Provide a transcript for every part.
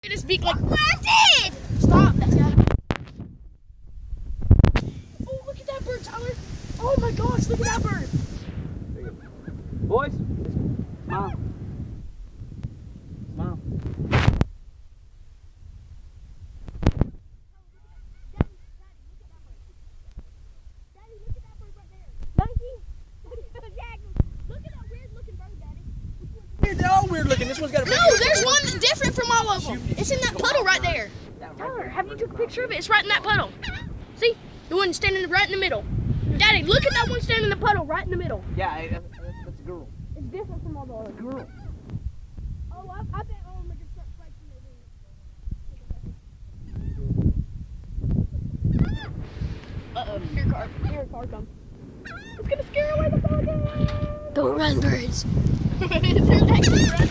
in his beak like. That's it! Stop. Oh, look at that bird, Tyler. Oh my gosh, look at that bird. Boys, smile. Smile. They're all weird looking. This one's got a big No, there's one that's different from all of them. It's in that puddle right there. Tyler, have you took a picture of it? It's right in that puddle. See? The one standing right in the middle. Daddy, look at that one standing in the puddle right in the middle. Yeah, that's a girl. It's different from all the others. Girl. Oh, I bet all of them are just start fighting. Uh-oh, here a car comes. It's gonna scare away the pelican. Don't run, birds. They're actually running.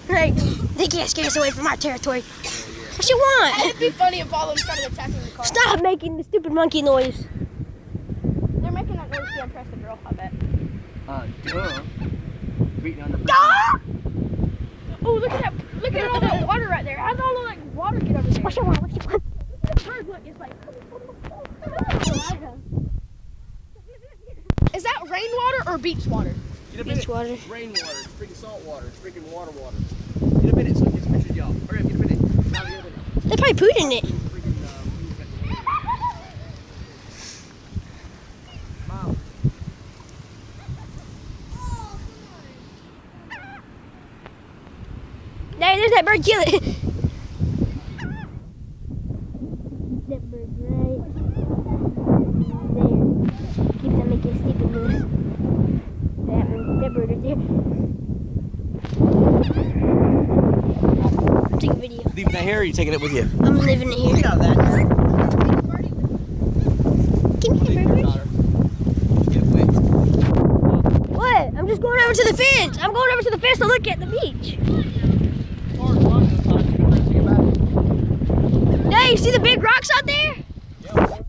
Right. They can't scare us away from our territory. What you want? It'd be funny if all of them started attacking the car. Stop making the stupid monkey noise. They're making that noise to impress the girl, I bet. Duh. Beating on the Oh, look at that! Look at all that water right there. How did all of that water get over there? What you want? What you want? The bird, look, it's like. Is that rainwater or beach water? Beach water. It's rainwater. It's freaking salt water. It's freaking water. Get a minute so I can get some pictures of y'all. Hurry up, get a minute. Now get a minute. They probably pooed in it. Freaking, Smile. Hey, there's that bird. Kill it. That bird's right there. Keeps on making stupid moves. That bird right there. Take a video. Leaving that here or you taking it with you? I'm living it here. Get out of that. Come here, bird. Daughter. Get wet. What? I'm just going over to the fence. I'm going over to the fence to look at the beach. Hey, you see the big rocks out there? Yeah.